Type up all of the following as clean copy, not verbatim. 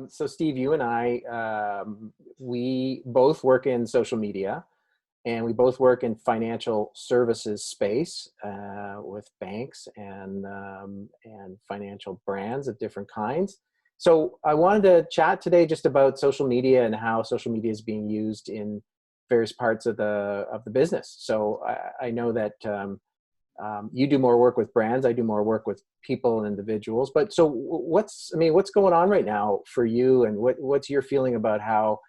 So Steve, you and I, we both work in social media, and we both work in financial services space with banks and financial brands of different kinds. So I wanted to chat today just about social media and how social media is being used in various parts of the business. So I know that you do more work with brands. I do more work with people and individuals. But so what's going on right now for you, and what's your feeling about how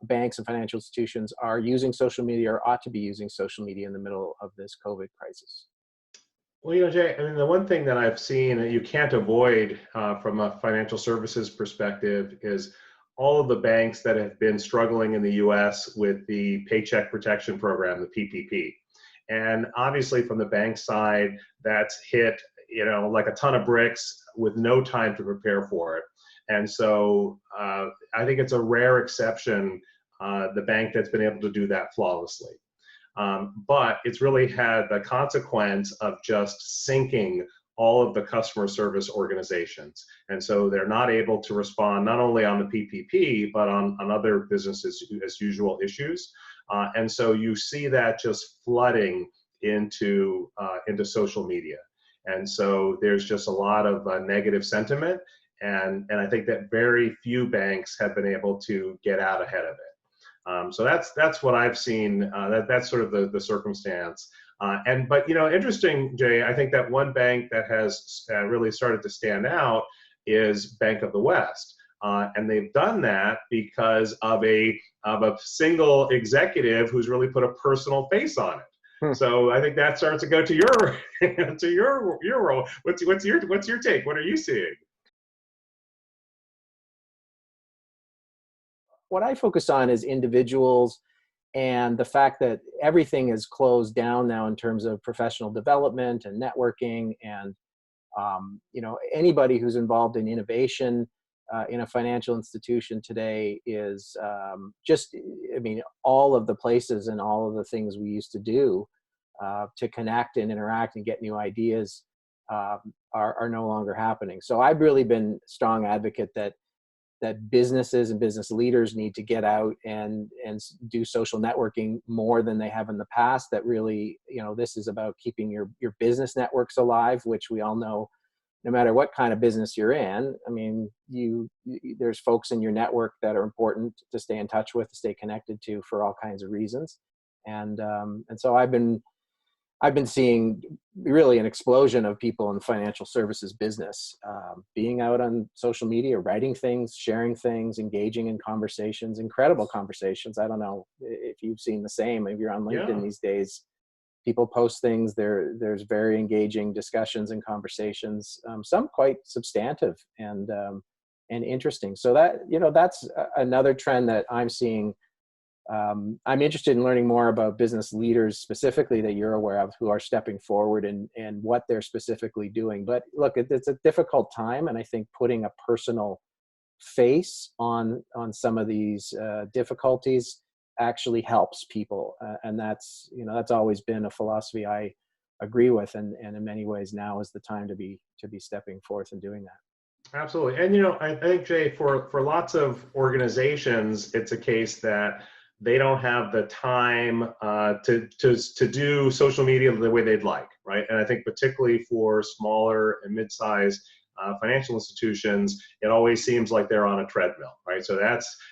banks and financial institutions are using social media or ought to be using social media in the middle of this COVID crisis? Well, Jay, I mean, the one thing that I've seen that you can't avoid from a financial services perspective is all of the banks that have been struggling in the US with the Paycheck Protection Program, the PPP. And obviously, from the bank side, that's hit, like a ton of bricks with no time to prepare for it. And so I think it's a rare exception, the bank that's been able to do that flawlessly. But it's really had the consequence of just sinking all of the customer service organizations. And so they're not able to respond not only on the PPP, but on other businesses as usual issues. And so you see that just flooding into social media. And so there's just a lot of negative sentiment. And I think that very few banks have been able to get out ahead of it. So that's what I've seen. That's sort of the circumstance. But interesting, Jay. I think that one bank that has really started to stand out is Bank of the West, and they've done that because of a single executive who's really put a personal face on it. So I think that starts to go to your to your role. What's your take? What are you seeing? What I focus on is individuals and the fact that everything is closed down now in terms of professional development and networking, and anybody who's involved in innovation in a financial institution today is all of the places and all of the things we used to do to connect and interact and get new ideas are no longer happening. So I've really been a strong advocate that businesses and business leaders need to get out and do social networking more than they have in the past. That really, this is about keeping your business networks alive, which we all know, no matter what kind of business you're in. I mean, there's folks in your network that are important to stay in touch with, to stay connected to for all kinds of reasons. And so I've been seeing really an explosion of people in the financial services business, being out on social media, writing things, sharing things, engaging in conversations, incredible conversations. I don't know if you've seen the same. If you're on LinkedIn Yeah. these days, people post things. There's very engaging discussions and conversations, some quite substantive and interesting. So that's another trend that I'm seeing. I'm interested in learning more about business leaders specifically that you're aware of who are stepping forward and what they're specifically doing. But look, it's a difficult time, and I think putting a personal face on some of these difficulties actually helps people, and that's always been a philosophy I agree with, and in many ways now is the time to be stepping forth and doing that. Absolutely. And I think, Jay, for lots of organizations, it's a case that they don't have the time to do social media the way they'd like, right? And I think particularly for smaller and mid-sized financial institutions, it always seems like they're on a treadmill, right? So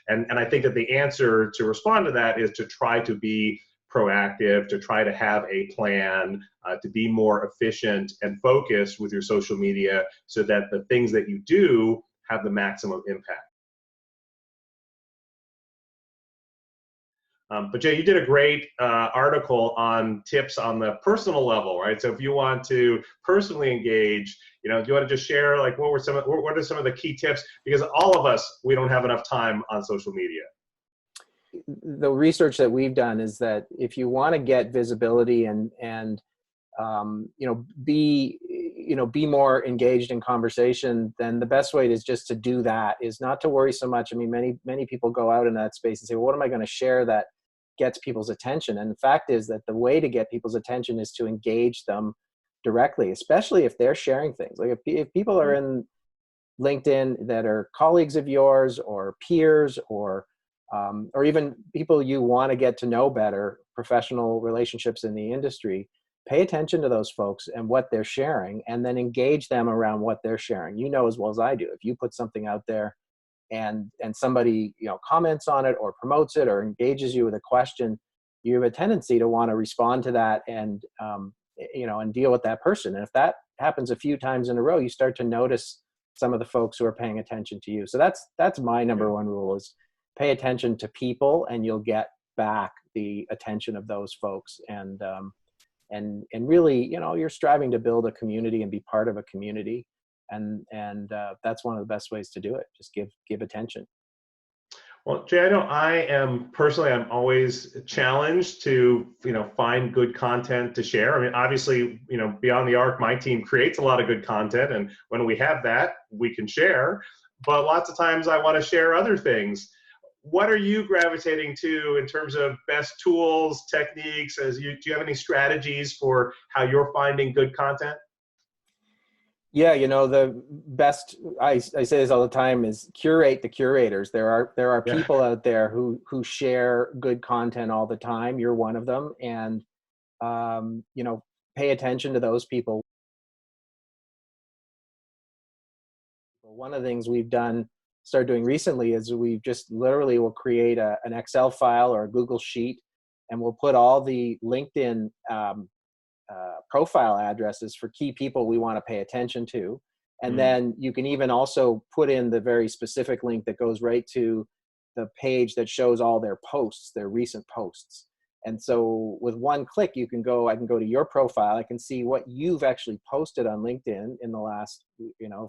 and I think that the answer to respond to that is to try to be proactive, to try to have a plan, to be more efficient and focused with your social media so that the things that you do have the maximum impact. But Jay, you did a great article on tips on the personal level, right? So if you want to personally engage, do you want to just share like what are some of the key tips? Because all of us, we don't have enough time on social media. The research that we've done is that if you want to get visibility and be more engaged in conversation, then the best way is just to do that, is not to worry so much. I mean, many people go out in that space and say, well, what am I going to share that gets people's attention? And the fact is that the way to get people's attention is to engage them directly, especially if they're sharing things. Like if people are in LinkedIn that are colleagues of yours or peers or even people you want to get to know better, professional relationships in the industry. Pay attention to those folks and what they're sharing, and then engage them around what they're sharing. You know as well as I do, if you put something out there and somebody comments on it or promotes it or engages you with a question, you have a tendency to want to respond to that and and deal with that person. And if that happens a few times in a row, you start to notice some of the folks who are paying attention to you. So that's my number one rule, is pay attention to people, and you'll get back the attention of those folks. And really, you're striving to build a community and be part of a community. And that's one of the best ways to do it. Just give attention. Well, Jay, I know I'm always challenged to, find good content to share. I mean, obviously, Beyond the Arc, my team creates a lot of good content. And when we have that, we can share. But lots of times I want to share other things. What are you gravitating to in terms of best tools, techniques? Do you have any strategies for how you're finding good content? Yeah, the best, I say this all the time, is curate the curators. There are Yeah. people out there who share good content all the time. You're one of them. And, pay attention to those people. One of the things we've started doing recently is we've just literally will create an Excel file or a Google sheet, and we'll put all the LinkedIn profile addresses for key people we want to pay attention to. And then you can even also put in the very specific link that goes right to the page that shows all their posts, their recent posts. And so with one click, I can go to your profile. I can see what you've actually posted on LinkedIn in the last,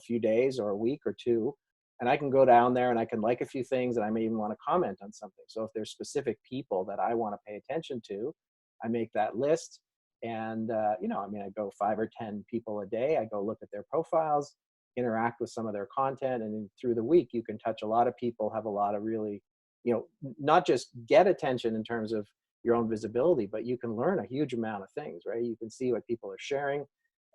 few days or a week or two. And I can go down there and I can like a few things, and I may even want to comment on something. So if there's specific people that I want to pay attention to, I make that list. And, I go 5 or 10 people a day. I go look at their profiles, interact with some of their content. And through the week, you can touch a lot of people, have a lot of really, not just get attention in terms of your own visibility, but you can learn a huge amount of things, right? You can see what people are sharing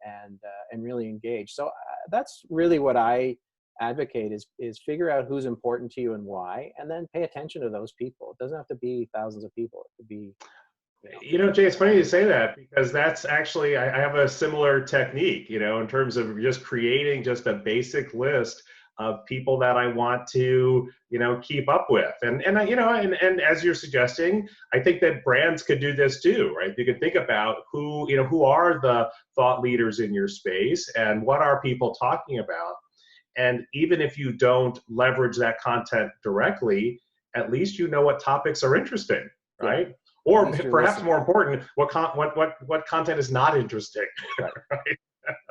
and really engage. So that's really what I advocate is figure out who's important to you and why, and then pay attention to those people. It doesn't have to be thousands of people. It could be, Jay, it's funny you say that, because that's actually, I have a similar technique, in terms of just creating just a basic list of people that I want to, keep up with. And as you're suggesting, I think that brands could do this too, right? You could think about who are the thought leaders in your space and what are people talking about. And even if you don't leverage that content directly, at least you know what topics are interesting, right? Yeah. Or perhaps more important, what content is not interesting, right? Right?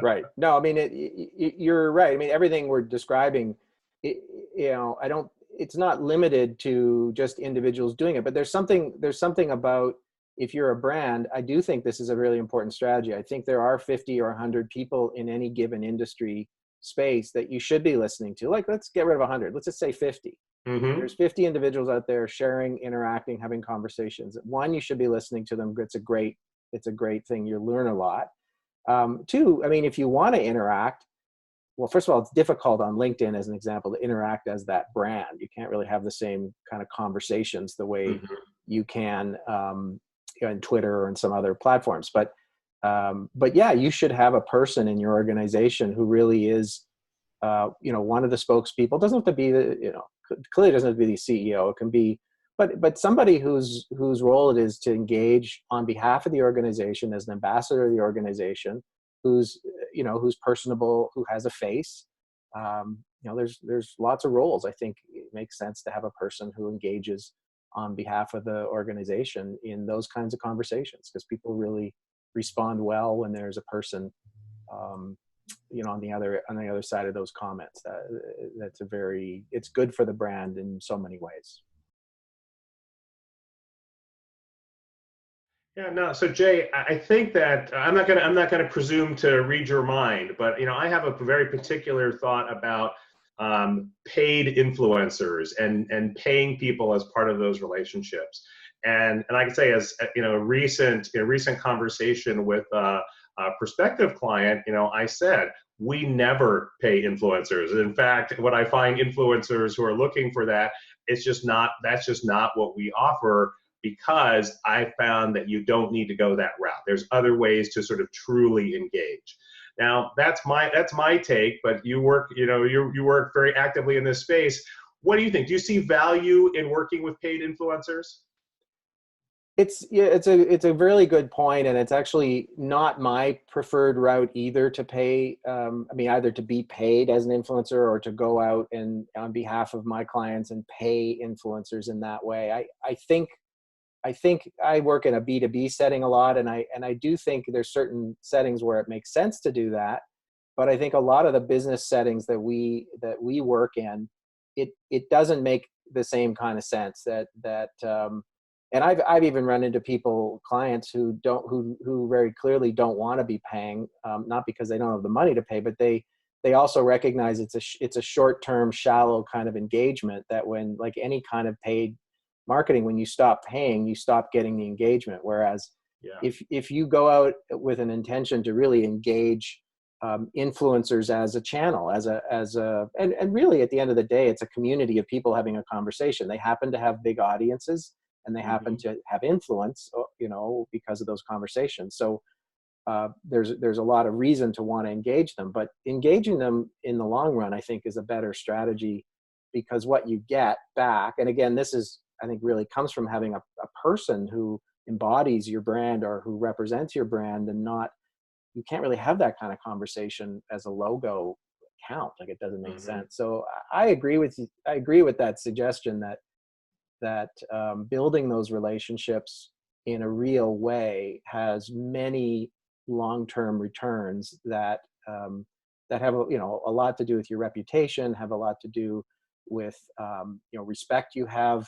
Right. No, I mean, you're right. I mean, everything we're describing, it's not limited to just individuals doing it, but there's something about, if you're a brand, I do think this is a really important strategy. I think there are 50 or 100 people in any given industry space that you should be listening to. Like, let's get rid of 100. Let's just say 50. Mm-hmm. There's 50 individuals out there sharing, interacting, having conversations. One, you should be listening to them. It's a great thing. You learn a lot. Two, I mean, if you want to interact, well, first of all, it's difficult on LinkedIn, as an example, to interact as that brand. You can't really have the same kind of conversations the way you can in Twitter or in some other platforms. But yeah, you should have a person in your organization who really is, one of the spokespeople. It doesn't have to be clearly doesn't have to be the CEO. It can be, but somebody whose role it is to engage on behalf of the organization as an ambassador of the organization, who's personable, who has a face. There's lots of roles. I think it makes sense to have a person who engages on behalf of the organization in those kinds of conversations, because people really respond well when there's a person on the other side of those comments. It's good for the brand in so many ways. Yeah, no. So Jay, I think that I'm not gonna presume to read your mind, but I have a very particular thought about paid influencers and paying people as part of those relationships. And I can say, as a recent conversation with a prospective client, I said, we never pay influencers. In fact, what I find influencers who are looking for that, that's just not what we offer, because I found that you don't need to go that route. There's other ways to sort of truly engage. Now, that's my take, but you work, you work very actively in this space. What do you think? Do you see value in working with paid influencers? It's a really good point, and it's actually not my preferred route either to pay. I mean, either to be paid as an influencer or to go out and on behalf of my clients and pay influencers in that way. I think I work in a B2B setting a lot, and I do think there's certain settings where it makes sense to do that. But I think a lot of the business settings that we work in, it doesn't make the same kind of sense and I've even run into clients who very clearly don't want to be paying, not because they don't have the money to pay, but they also recognize it's a short-term, shallow kind of engagement, that when, like any kind of paid marketing, when you stop paying, you stop getting the engagement. Whereas if you go out with an intention to really engage influencers as a channel, and really at the end of the day, it's a community of people having a conversation. They happen to have big audiences, and they happen to have influence, because of those conversations. So there's a lot of reason to want to engage them, but engaging them in the long run, I think, is a better strategy, because what you get back, and again, this is, I think, really comes from having a person who embodies your brand or who represents your brand, and you can't really have that kind of conversation as a logo account. Like, it doesn't make sense. So I agree with you. I agree with that suggestion that building those relationships in a real way has many long-term returns that have a lot to do with your reputation, have a lot to do with respect you have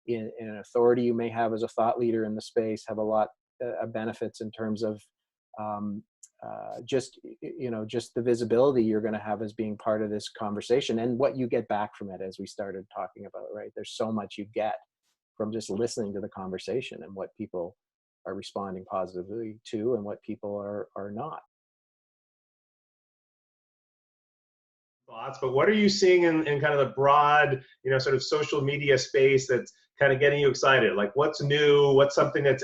in an authority you may have as a thought leader in the space, have a lot of benefits in terms of just the visibility you're going to have as being part of this conversation, and what you get back from it, as we started talking about, right? There's so much you get from just listening to the conversation, and what people are responding positively to and what people are not. Thoughts, but what are you seeing in kind of the broad, sort of social media space that's kind of getting you excited? Like, what's new? What's something that's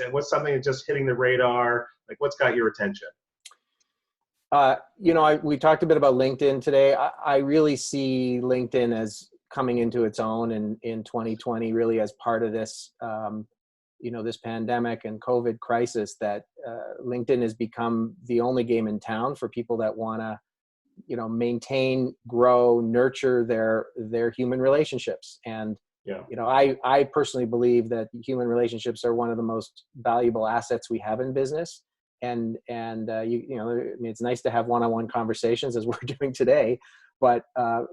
just hitting the radar? Like, what's got your attention? We talked a bit about LinkedIn today. I really see LinkedIn as coming into its own in 2020, really as part of this, this pandemic and COVID crisis, that LinkedIn has become the only game in town for people that want to, maintain, grow, nurture their human relationships. And, I personally believe that human relationships are one of the most valuable assets we have in business. And it's nice to have one-on-one conversations, as we're doing today, but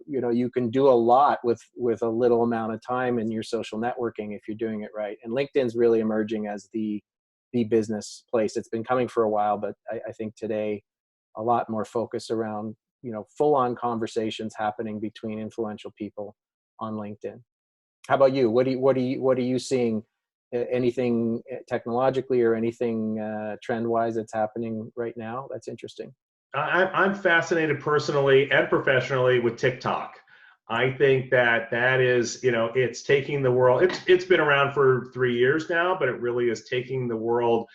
you can do a lot with a little amount of time in your social networking if you're doing it right. And LinkedIn's really emerging as the business place. It's been coming for a while, but I think today a lot more focus around full-on conversations happening between influential people on LinkedIn. How about you? What are you seeing? Anything technologically or anything trend-wise that's happening right now that's interesting? I'm fascinated personally and professionally with TikTok. I think that is, it's taking the world. It's been around for 3 years now, but it really is taking the world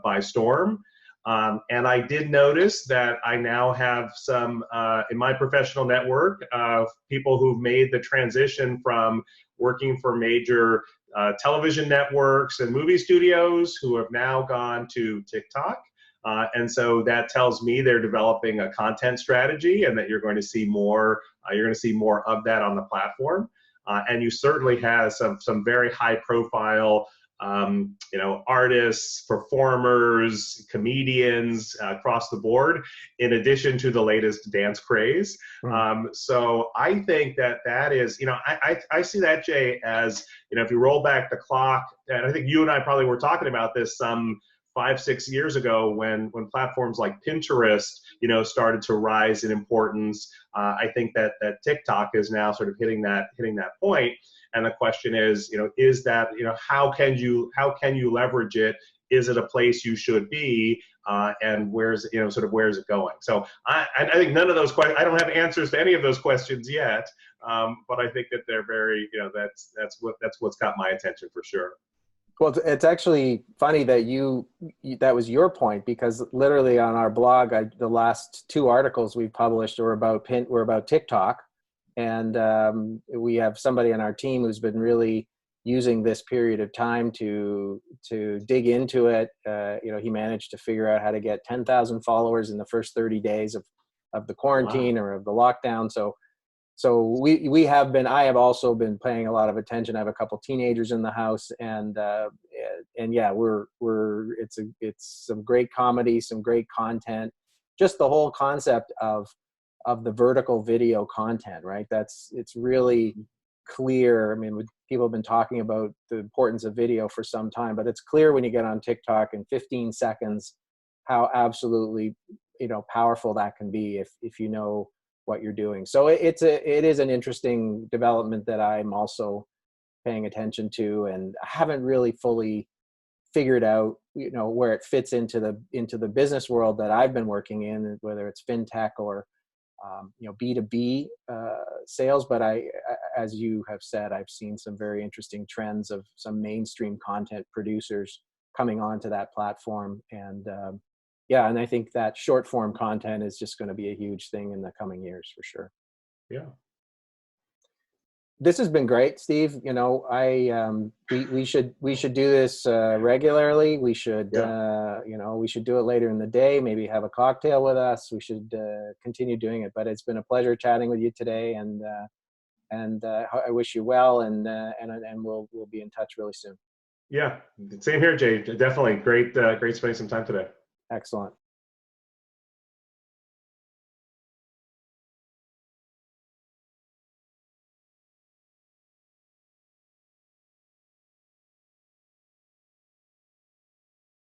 by storm. And I did notice that I now have some in my professional network of people who've made the transition from working for major television networks and movie studios, who have now gone to TikTok. And so that tells me they're developing a content strategy, and that you're going to see more of that on the platform. And you certainly have some very high profile artists, performers, comedians across the board, in addition to the latest dance craze. So I think that is, I see that, Jay, as, if you roll back the clock, and I think you and I probably were talking about this some 5-6 years ago, when platforms like Pinterest, started to rise in importance. I think that TikTok is now sort of hitting that point. And the question is, is that, how can you leverage it? Is it a place you should be? and where's, sort of where's it going? So I think none of those questions, I don't have answers to any of those questions yet, but I think that they're very, that's what's got my attention for sure. Well, it's actually funny that that was your point, because literally on our blog, the last 2 articles we've published were about TikTok, and we have somebody on our team who's been really using this period of time to dig into it. He managed to figure out how to get 10,000 followers in the first 30 days of the quarantine. Wow. Or of the lockdown. So I have also been paying a lot of attention. I have a couple teenagers in the house, and yeah, it's some great comedy, some great content, just the whole concept of the vertical video content, right? It's really clear. I mean, people have been talking about the importance of video for some time, but it's clear when you get on TikTok in 15 seconds how absolutely, powerful that can be if you know what you're doing. So it is an interesting development that I'm also paying attention to, and I haven't really fully figured out, where it fits into the business world that I've been working in, whether it's fintech or B2B sales. But as you have said, I've seen some very interesting trends of some mainstream content producers coming onto that platform, and yeah, and I think that short form content is just going to be a huge thing in the coming years for sure. Yeah. This has been great, Steve. We should do this regularly. We should, we should do it later in the day. Maybe have a cocktail with us. We should continue doing it. But it's been a pleasure chatting with you today, and I wish you well, and we'll be in touch really soon. Yeah, same here, Jay. Definitely great spending some time today. Excellent.